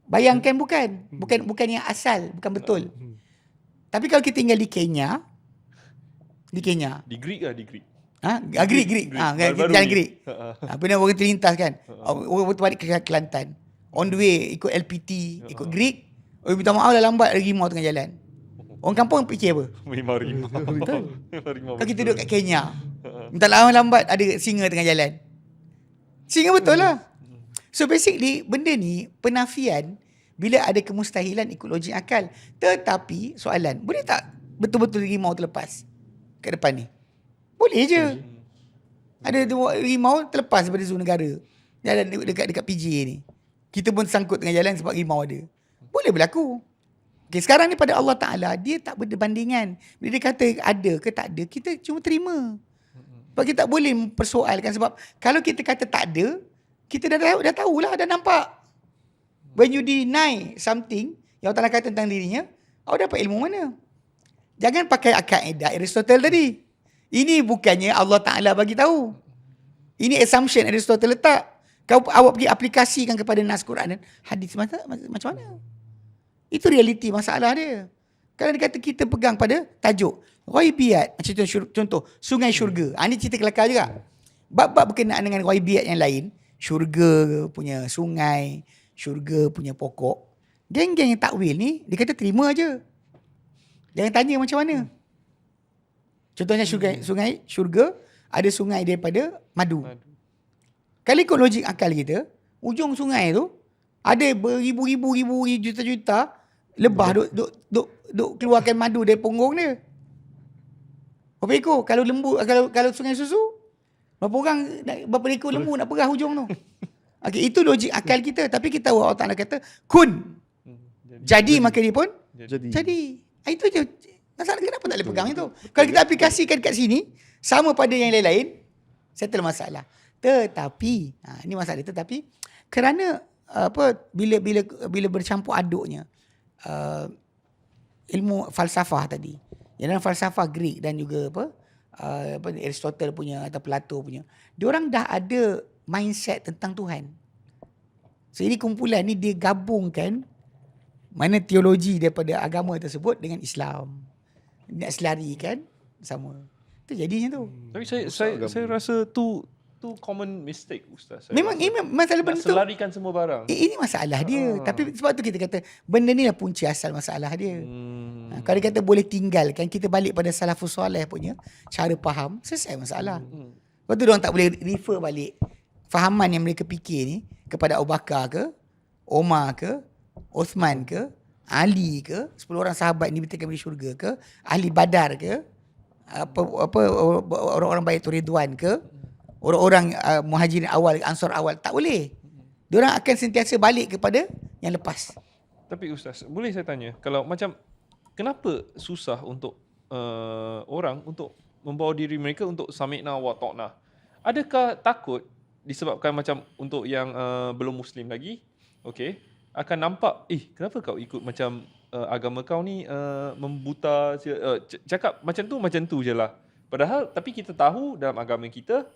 Bayangkan bukan yang asal, bukan betul. Tapi kalau kita tinggal di Kenya. Di Greek lah, di Greek. Greek. Jalan Greek. Benar orang terlintas kan. Orang balik ke Kelantan. On the way ikut LPT, ikut Greek. Minta maaf dah lambat lagi mau tengah jalan. Orang kampung fikir apa? Rimau. Betul. Kalau kita duduk kat Kenya, minta lambat ada singa tengah jalan. Singa betul lah. So basically benda ni penafian bila ada kemustahilan ikut logik akal. Tetapi soalan, boleh tak betul-betul rimau terlepas kat depan ni? Boleh je. Ada rimau terlepas daripada zoo negara. Jalan dekat PJ ni. Kita pun sangkut tengah jalan sebab rimau ada. Boleh berlaku. Okay, sekarang ni pada Allah Ta'ala, dia tak berbandingan. Bila dia kata ada ke tak ada, kita cuma terima. Sebab kita tak boleh mempersoalkan. Sebab kalau kita kata tak ada, kita dah tahulah, dah nampak. When you deny something yang Allah Ta'ala kata tentang dirinya, awak dapat ilmu mana? Jangan pakai kaedah Aristotle tadi. Ini bukannya Allah Ta'ala bagi tahu. Ini assumption Aristotle letak. Awak pergi aplikasikan kepada nas Quran dan hadis macam mana? Itu realiti masalah dia. Kalau dia kata kita pegang pada tajuk ghaibiyat, macam contoh sungai syurga. Ini cerita kelakar juga. Bab-bab berkenaan dengan ghaibiyat yang lain, syurga punya sungai, syurga punya pokok. Geng-geng yang takwil ni, dia kata terima aja. Jangan tanya macam mana. Contohnya sungai syurga, ada sungai daripada madu. Kalau ikut logik akal kita, ujung sungai tu ada beribu-ribu, juta-juta lebah duk keluarkan madu dari punggung dia. Berapa ekor? Kalau lembu, kalau sungai susu, berapa ekor lembu nak perah hujung tu? Okay, itu logik akal kita. Tapi kita tahu Allah Ta'ala kata, kun. Jadi maka dia pun jadi. Itu je. Masalah kenapa tak boleh pegang itu? Kalau kita aplikasikan kat sini, sama pada yang lain-lain, settle masalah. Tetapi, ini masalah dia. Tetapi, kerana bila bercampur aduknya ilmu falsafah tadi, yang dalam falsafah Greek dan juga Aristotle punya atau Plato punya, diorang dah ada mindset tentang Tuhan. So ini kumpulan ni dia gabungkan mana teologi daripada agama tersebut dengan Islam, nak selarikan sama. Itu jadinya tu. Tapi saya rasa tu common mistake Ustaz. Memang masalah benda tu. Selarikan semua barang. Ini masalah dia. Tapi sebab tu kita kata benda ni lah punca asal masalah dia. Kalau dia kata boleh tinggalkan, kita balik pada salafus soleh punya cara faham, selesai masalah. Lepas tu diorang tak boleh refer balik fahaman yang mereka fikir ni kepada Abu Bakar ke, Omar ke, Uthman ke, Ali ke, 10 orang sahabat ni diberikan di syurga ke, ahli Badar ke, orang-orang baik tu Ridwan ke, orang-orang muhajirin awal, ansar awal. Tak boleh. Diorang akan sentiasa balik kepada yang lepas. Tapi Ustaz, boleh saya tanya, kalau macam kenapa susah untuk orang untuk membawa diri mereka untuk sami'na wa ta'na? Adakah takut disebabkan macam untuk yang belum Muslim lagi, okay, akan nampak, kenapa kau ikut macam agama kau ni membuta, cakap macam tu je lah. Padahal, tapi kita tahu dalam agama kita,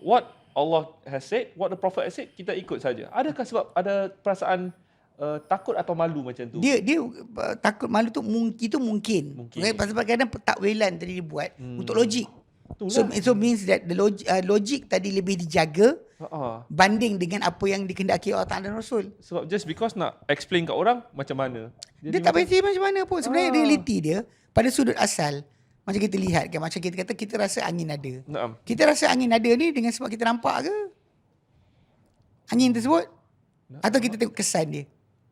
what Allah has said, what the Prophet has said, kita ikut saja. Adakah sebab ada perasaan takut atau malu macam tu? Dia takut malu tu itu mungkin. Okay? Pasal kadang takwilan tadi dibuat untuk logik. So means that the logik tadi lebih dijaga banding dengan apa yang dikehendaki Allah Ta'ala dan Rasul. Sebab just because nak explain kat orang macam mana. Dia tak pasti macam mana pun. Sebenarnya realiti dia pada sudut asal. Macam kita lihat kan, macam kita kata kita rasa angin ada. Kita rasa angin ada ni dengan sebab kita nampak ke? Angin tersebut? Atau kita tengok kesan dia?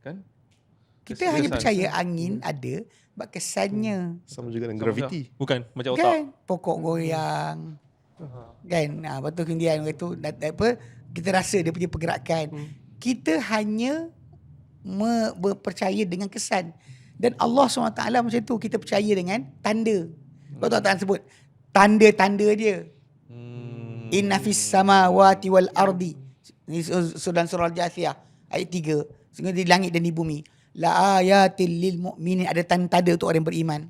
Kan? Kita hanya percaya angin ada sebab kesannya. Sama juga dengan graviti. Bukan, macam otak. Kan? Pokok goyang. Kan? Lepas tu kemudian tu Kita rasa dia punya pergerakan. Kita hanya percaya dengan kesan. Dan Allah SWT macam tu, kita percaya dengan tanda. Sebab tu Allah Ta'ala sebut tanda-tanda dia. Inna fis samawati wal ardi. Ini surah Al-Jathiyah ayat 3. Sehingga di langit dan di bumi. La ayatil lil mu'minin. Ada tanda-tanda untuk orang yang beriman.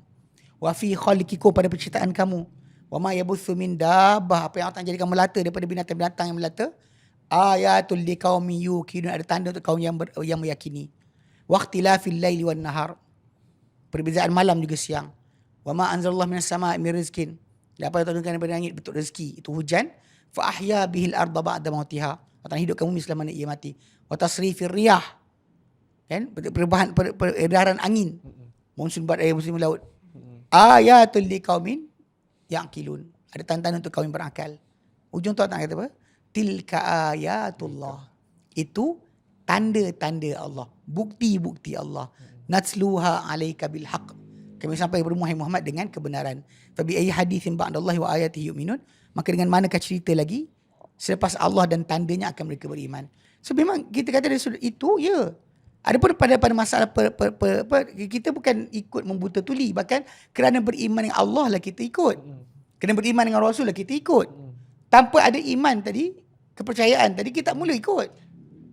Wa fi khaliqikum, pada penciptaan kamu. Wa ma yabuthu min dabbah, apa yang Allah jadikan melata daripada binatang-binatang yang melata. Ayatul liqaumin yuqinun, ada tanda untuk kaum yang meyakini. Waqtilafil laili wan nahar, perbezaan malam juga siang. Wa ma anzalallahu minas samaa'i min rizqin, apa yang turunkan daripada langit bentuk rezeki, itu hujan. Fa ahya bihil arda ba'da mautiha, Allah hidupkan bumi selama ia mati. Wa tasrifir riyah, kan, perubahan peredaran angin, monsun badai musim laut. Ayatul liqaumin yaqilun, ada tanda-tanda untuk kaum yang berakal. Ujung tu Allah kata apa? Tilka ayatullah, itu tanda-tanda Allah, bukti-bukti Allah. Natsluha alaika bil haqq, kami sampai kepada Muhammad dengan kebenaran. Fa bi ayyi haditsin ba'dallahi wa ayatihi yu'minun, maka dengan manakah cerita lagi selepas Allah dan tandanya akan mereka beriman. So memang kita kata dari sudut itu, ya. Adapun pada masalah kita bukan ikut membuta tuli, bahkan kerana beriman dengan Allah lah kita ikut. Kerana beriman dengan Rasul lah kita ikut. Tanpa ada iman tadi, kepercayaan tadi, kita tak mula ikut.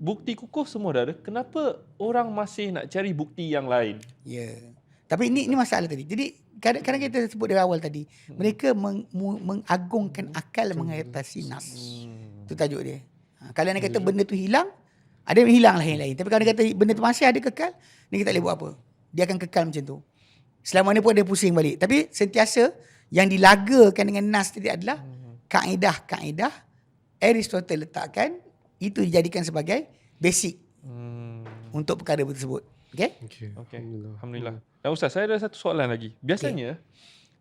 Bukti kukuh semua dah ada. Kenapa orang masih nak cari bukti yang lain? Ya. Tapi ini masalah tadi. Jadi kadang-kadang kita sebut dari awal tadi, mereka mengagungkan akal mengatasi nas. Itu tajuk dia. Kalau nak kata benda tu hilang, ada yang hilang lah yang lain. Tapi kalau dia kata benda tu masih ada kekal, ni kita tak boleh buat apa. Dia akan kekal macam tu. Selama ni pun dia pusing balik. Tapi sentiasa yang dilagakan dengan nas tadi adalah kaedah-kaedah Aristotle letakkan, itu dijadikan sebagai basic untuk perkara tersebut. Okay? Okay. Alhamdulillah. Dan Ustaz, saya ada satu soalan lagi. Biasanya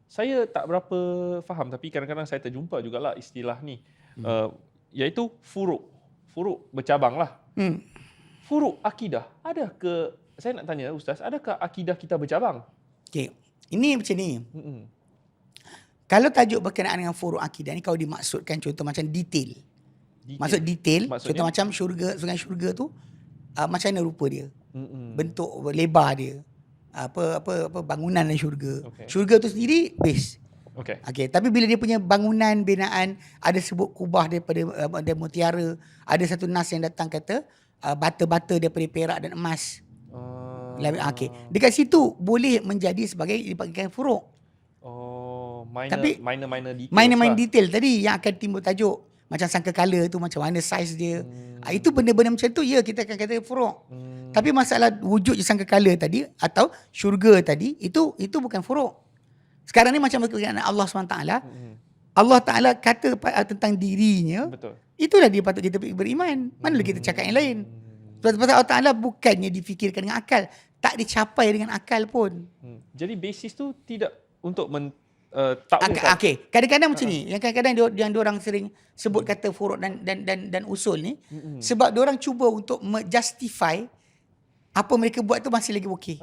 saya tak berapa faham, tapi kadang-kadang saya terjumpa jugalah istilah ni, iaitu furuk. Furuk bercabang lah. Furuk akidah. Ada ke, saya nak tanya Ustaz, adakah akidah kita bercabang? Okay. Ini macam ni. Kalau tajuk berkenaan dengan furuk akidah ni, kalau dimaksudkan contoh macam detail. Maksud detail, maksudnya? Contoh macam syurga, sungai syurga tu macam mana rupa dia? Bentuk lebar dia. Apa bangunan dalam syurga. Okay. Syurga tu sendiri base. Okay. Tapi bila dia punya bangunan binaan ada sebut kubah daripada mutiara, ada satu nas yang datang kata bata-bata daripada perak dan emas. Okay. Dekat situ boleh menjadi sebagai dipanggilkan furuk. Minor detail. Minor detail tadi yang akan timbul tajuk. Macam sangkakala tu macam mana saiz dia. Itu benda-benda macam tu, ya, kita akan kata furuk. Tapi masalah wujud sangkakala tadi atau syurga tadi, itu bukan furuk. Sekarang ni macam berkenaan Allah SWT. Allah Ta'ala kata tentang dirinya. Betul. Itulah dia patut kita beriman. Manalah kita cakap yang lain. Sebab Allah Ta'ala bukannya difikirkan dengan akal. Tak dicapai dengan akal pun. Jadi basis tu tidak untuk takwilkan. Okay. Kadang-kadang macam ni. Yang kadang-kadang yang diorang sering sebut kata furuk dan usul ni. Sebab diorang cuba untuk justify apa mereka buat tu masih lagi okey.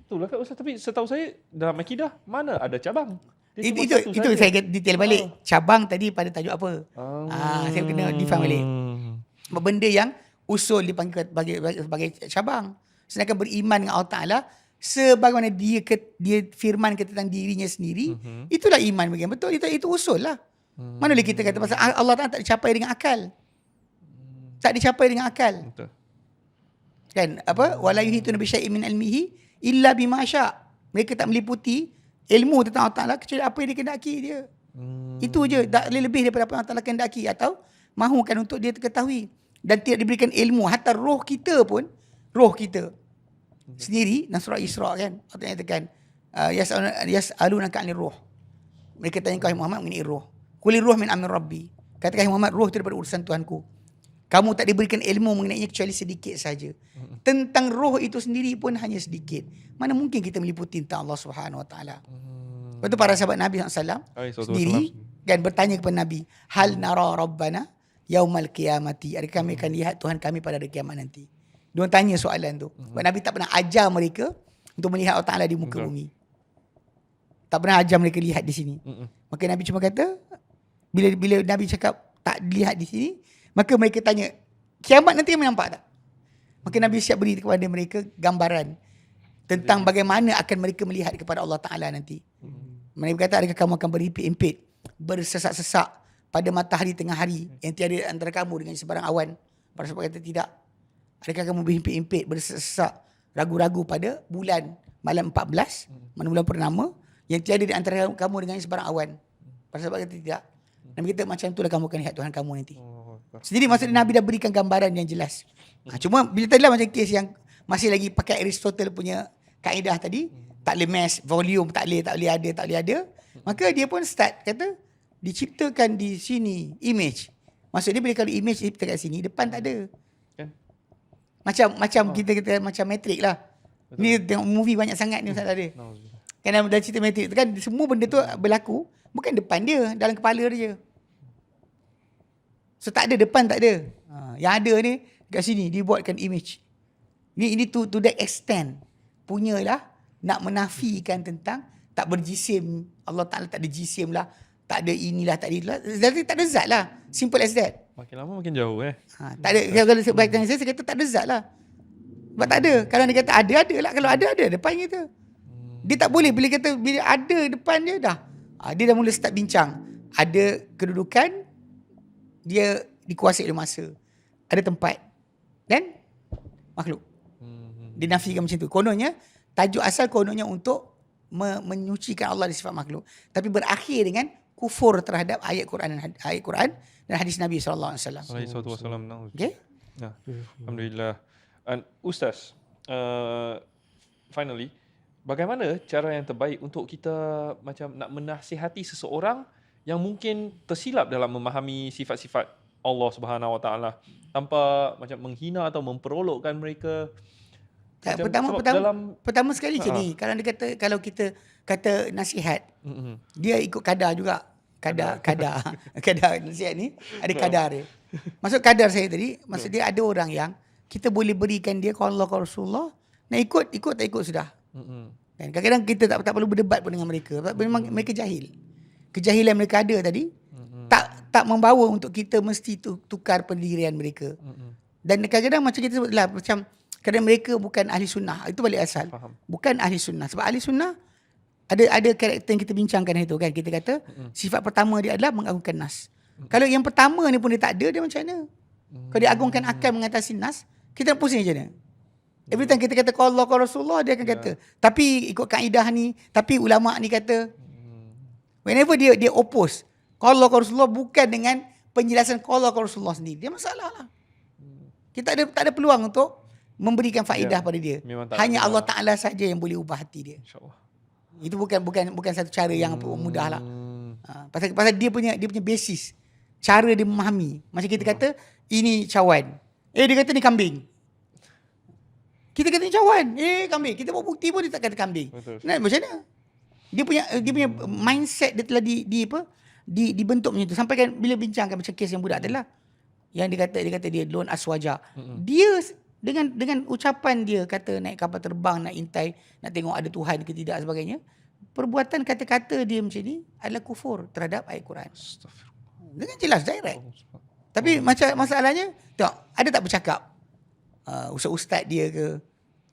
Itulah Kak Ustaz. Tapi setahu saya dalam akidah mana ada cabang. Itu saya detail balik. Cabang tadi pada tajuk apa. Saya kena define balik. Benda yang usul dipanggil sebagai cabang. Sedangkan beriman dengan Allah Ta'ala sebagaimana dia firmankan tentang dirinya sendiri, itulah iman bagi yang betul. Itu usul lah. Mana boleh kita kata pasal Allah Ta'ala tak dicapai dengan akal. Tak dicapai dengan akal. Betul. Kan? Wala yuhituna bi syai'in min ilmihi illa bima sya'. Mereka tak meliputi ilmu tentang Allah Ta'ala kecuali apa yang dikehendaki dia. Itu je. Tak boleh lebih daripada apa yang Allah Ta'ala kehendaki atau mahukan untuk dia ketahui. Dan tidak diberikan ilmu. Hatta roh kita pun, roh kita sendiri, dalam surah Isra kan, Allah nyatakan yas'alunaka 'anil ruh. Mereka tanya kau Muhammad mengenai roh. Qul ruh min amri rabbi. Katakan Muhammad, roh itu daripada urusan Tuhanku. Kamu tak diberikan ilmu mengenainya kecuali sedikit saja. Tentang roh itu sendiri pun hanya sedikit. Mana mungkin kita meliputi tentang Allah Subhanahu Wa Taala. Lepas tu para sahabat Nabi SAW sendiri kan bertanya kepada Nabi, hal nara rabbana yaumal qiyamati, adakah kami akan lihat Tuhan kami pada hari kiamat nanti? Diorang tanya soalan tu. Sebab Nabi tak pernah ajar mereka untuk melihat Allah Ta'ala di muka bumi. Tak pernah ajar mereka lihat di sini. Maka Nabi cuma kata, bila Nabi cakap tak dilihat di sini, Maka mereka tanya, kiamat nanti kami nampak tak? Maka Nabi siap beri kepada mereka gambaran tentang bagaimana akan mereka melihat kepada Allah Ta'ala nanti. Mereka kata, adakah kamu akan berhimpit-himpit, bersesak-sesak pada matahari tengah hari yang tiada antara kamu dengan sebarang awan? Para sahabat kata tidak. Adakah kamu berhimpit-himpit, bersesak, ragu-ragu pada bulan malam 14, mana bulan purnama, yang tiada di antara kamu dengan sebarang awan? Para sahabat kata tidak. Nabi kata macam itulah kamu akan lihat Tuhan kamu nanti. Sendiri maksudnya Nabi dah berikan gambaran yang jelas. Cuma bila tadilah macam kes yang masih lagi pakai Aristotle punya kaedah tadi, tak boleh mass, volume tak boleh ada. Maka dia pun start kata diciptakan di sini image. Maksudnya bila kalau image diciptakan kat sini, depan tak ada. Macam kita macam Matrix lah. Ni tengok movie banyak sangat ni Ustaz ada. Kan dalam cerita Matrix tu kan semua benda tu berlaku bukan depan dia, dalam kepala dia. So tak ada depan, tak ada. Yang ada ni kat sini dibuatkan image. Ini to that extent punyalah nak menafikan tentang tak berjisim, Allah Ta'ala tak ada jisim lah, tak ada inilah, tak ada inilah. Tak ada zat lah. Simple as that. Makin lama makin jauh Tak ada. Kalau sebaiknya saya kata tak ada zat lah. Sebab tak ada. Kalau dia kata ada lah. Kalau ada depan kita. Dia tak boleh. Bila ada depan dia dah. Dia dah mula start bincang. Ada kedudukan, dia dikuasai oleh masa. Ada tempat. Dan makhluk. Dia nafikan macam tu. Kononnya, tajuk asal kononnya untuk menyucikan Allah dari sifat makhluk. Tapi berakhir dengan kufur terhadap ayat Quran dan hadis Nabi SAW. Okay? Nah, Alhamdulillah. And Ustaz, finally, bagaimana cara yang terbaik untuk kita macam nak menasihati seseorang yang mungkin tersilap dalam memahami sifat-sifat Allah Subhanahu Wa Taala tanpa macam menghina atau memperolokkan mereka? Pertama sekali macam ni. Kalau kita kata nasihat, dia ikut kadar juga. Kadar nasihat ni ada kadar dia. Maksud kadar saya tadi, maksud dia ada orang yang kita boleh berikan dia kalau Allah kalau Rasulullah, nak ikut tak ikut sudah. Dan kadang-kadang kita tak perlu berdebat pun dengan mereka. Memang mereka jahil. Kejahilan mereka ada tadi tak membawa untuk kita mesti tukar pendirian mereka. Dan kadang-kadang macam kita sebutlah, macam kadang mereka bukan ahli sunnah. Itu balik asal. Faham. Bukan ahli sunnah. Sebab ahli sunnah ada karakter yang kita bincangkan itu kan. Kita kata sifat pertama dia adalah mengagungkan nas. Kalau yang pertama ni pun dia tak ada, dia macam mana? Kalau dia agungkan akal mengatasi nas, kita nak pusing macam mana? Every time kita kata kalau Allah kalau Rasulullah, dia akan kata tapi ikut kaedah ni, tapi ulama ni kata. Whenever dia oppose kalau Allah kalau Rasulullah bukan dengan penjelasan kalau Allah kalau Rasulullah sendiri, dia masalah lah. Kita tak ada peluang untuk memberikan faedah pada dia. Hanya Allah Ta'ala saja yang boleh ubah hati dia. InsyaAllah. Itu bukan satu cara yang mudah lah. Pasal dia punya basis, cara dia memahami. Macam kita kata ini cawan, dia kata ni kambing. Kita kata ni cawan, kambing. Kita bawa bukti pun dia tak kata kambing. Nah, macam mana? Dia punya mindset dia telah dibentuk macam tu. Sampai kan bila bincangkan macam kes yang budak adalah yang dia kata dia lon aswaja. Dia dengan ucapan dia kata naik kapal terbang, nak intai, nak tengok ada Tuhan ke tidak sebagainya. Perbuatan kata-kata dia macam ni adalah kufur terhadap ayat Quran. Dengan jelas direct. Tapi macam masalahnya, tengok, ada tak bercakap ustaz-ustaz dia ke,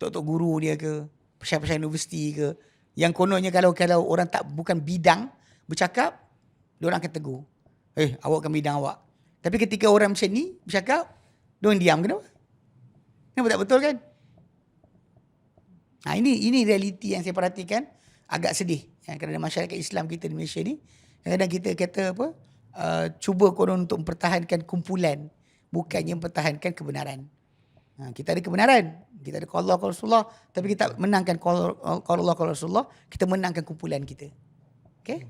tok-tok guru dia ke, pesyarah universiti ke, yang kononnya kalau orang tak bukan bidang bercakap, dia orang akan tegur. Awak kan bidang awak. Tapi ketika orang macam ni bercakap, dia orang diam. Kenapa? Kenapa tak betul kan? Ini realiti yang saya perhatikan agak sedih. Kerana masyarakat Islam kita di Malaysia ni, kadang-kadang kita kata apa? Cuba konon untuk mempertahankan kumpulan, bukannya mempertahankan kebenaran. Kita ada kebenaran, kita ada qala Allah qala Rasulullah, tapi kita menangkan qala Allah qala Rasulullah, kita menangkan kumpulan kita. Okay?